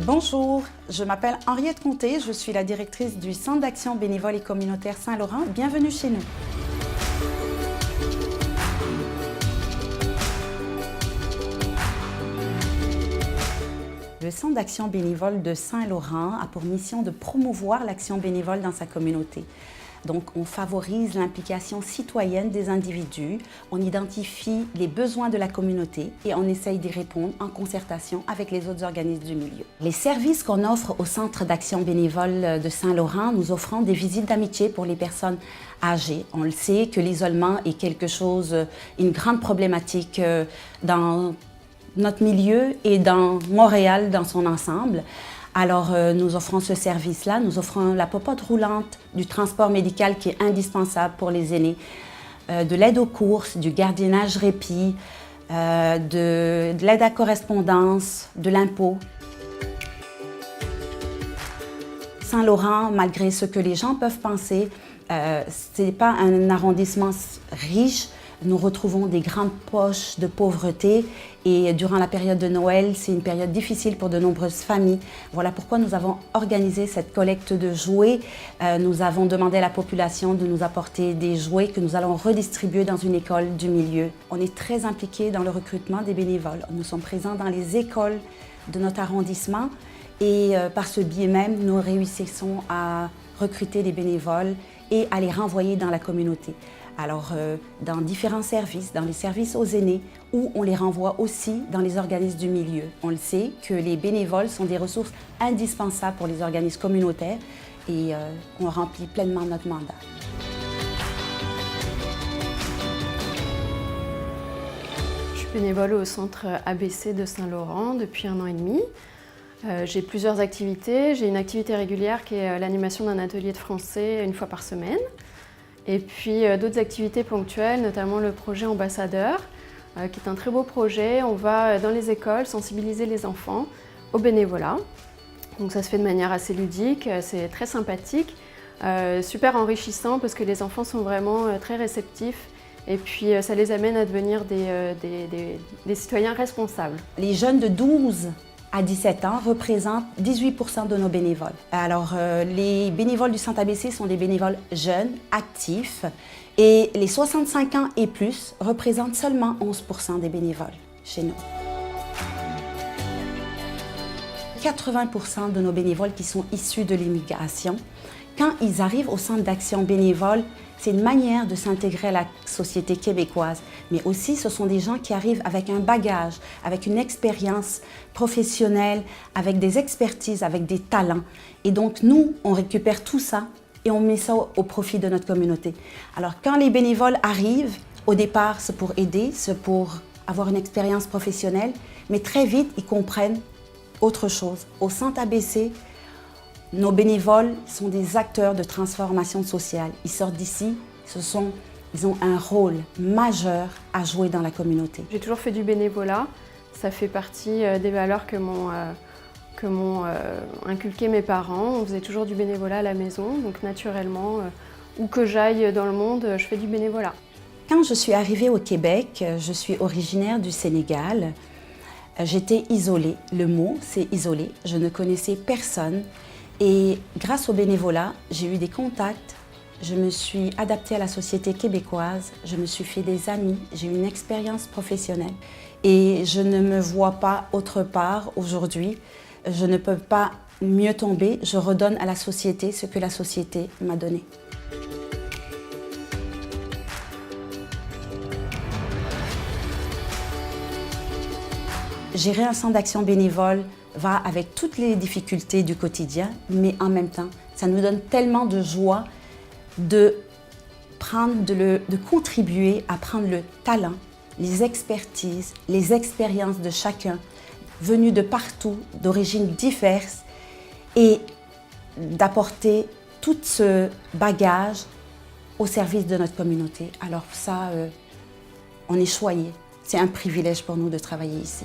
Bonjour, je m'appelle Henriette Comté, je suis la directrice du Centre d'action bénévole et communautaire Saint-Laurent. Bienvenue chez nous. Le Centre d'action bénévole de Saint-Laurent a pour mission de promouvoir l'action bénévole dans sa communauté. Donc, on favorise l'implication citoyenne des individus, on identifie les besoins de la communauté et on essaye d'y répondre en concertation avec les autres organismes du milieu. Les services qu'on offre au Centre d'action bénévole de Saint-Laurent, nous offrons des visites d'amitié pour les personnes âgées. On le sait que l'isolement est une grande problématique dans notre milieu et dans Montréal dans son ensemble. Alors, nous offrons ce service-là, nous offrons la popote roulante, du transport médical qui est indispensable pour les aînés, de l'aide aux courses, du gardiennage répit, de l'aide à correspondance, de l'impôt. Saint-Laurent, malgré ce que les gens peuvent penser, ce n'est pas un arrondissement riche. Nous retrouvons des grandes poches de pauvreté et durant la période de Noël, c'est une période difficile pour de nombreuses familles. Voilà pourquoi nous avons organisé cette collecte de jouets. Nous avons demandé à la population de nous apporter des jouets que nous allons redistribuer dans une école du milieu. On est très impliqués dans le recrutement des bénévoles. Nous sommes présents dans les écoles de notre arrondissement et par ce biais même, nous réussissons à recruter des bénévoles et à les renvoyer dans la communauté. Alors, dans différents services, dans les services aux aînés, ou on les renvoie aussi dans les organismes du milieu. On le sait que les bénévoles sont des ressources indispensables pour les organismes communautaires et on remplit pleinement notre mandat. Je suis bénévole au Centre ABC de Saint-Laurent depuis 1 an et demi. J'ai plusieurs activités. J'ai une activité régulière qui est l'animation d'un atelier de français 1 fois par semaine. Et puis d'autres activités ponctuelles, notamment le projet Ambassadeur, qui est un très beau projet. On va dans les écoles sensibiliser les enfants au bénévolat. Donc ça se fait de manière assez ludique, c'est très sympathique, super enrichissant parce que les enfants sont vraiment très réceptifs et puis ça les amène à devenir des citoyens responsables. Les jeunes de 12 à 17 ans représentent 18% de nos bénévoles. Alors, les bénévoles du Centre ABC sont des bénévoles jeunes, actifs, et les 65 ans et plus représentent seulement 11% des bénévoles chez nous. 80% de nos bénévoles qui sont issus de l'immigration, quand ils arrivent au Centre d'action bénévole, c'est une manière de s'intégrer à la société québécoise, mais aussi ce sont des gens qui arrivent avec un bagage, avec une expérience professionnelle, avec des expertises, avec des talents. Et donc nous, on récupère tout ça et on met ça au profit de notre communauté. Alors quand les bénévoles arrivent, au départ c'est pour aider, c'est pour avoir une expérience professionnelle, mais très vite ils comprennent autre chose. Au Centre ABC, nos bénévoles sont des acteurs de transformation sociale. Ils sortent d'ici, ils ont un rôle majeur à jouer dans la communauté. J'ai toujours fait du bénévolat. Ça fait partie des valeurs que m'ont inculqué mes parents. On faisait toujours du bénévolat à la maison, donc naturellement, où que j'aille dans le monde, je fais du bénévolat. Quand je suis arrivée au Québec, je suis originaire du Sénégal. J'étais isolée. Le mot, c'est isolée. Je ne connaissais personne. Et grâce au bénévolat, j'ai eu des contacts, je me suis adaptée à la société québécoise, je me suis fait des amis, j'ai eu une expérience professionnelle et je ne me vois pas autre part aujourd'hui. Je ne peux pas mieux tomber, je redonne à la société ce que la société m'a donné. Gérer un centre d'action bénévole va avec toutes les difficultés du quotidien, mais en même temps, ça nous donne tellement de joie de contribuer à prendre le talent, les expertises, les expériences de chacun, venus de partout, d'origines diverses, et d'apporter tout ce bagage au service de notre communauté. Alors ça, on est choyés. C'est un privilège pour nous de travailler ici.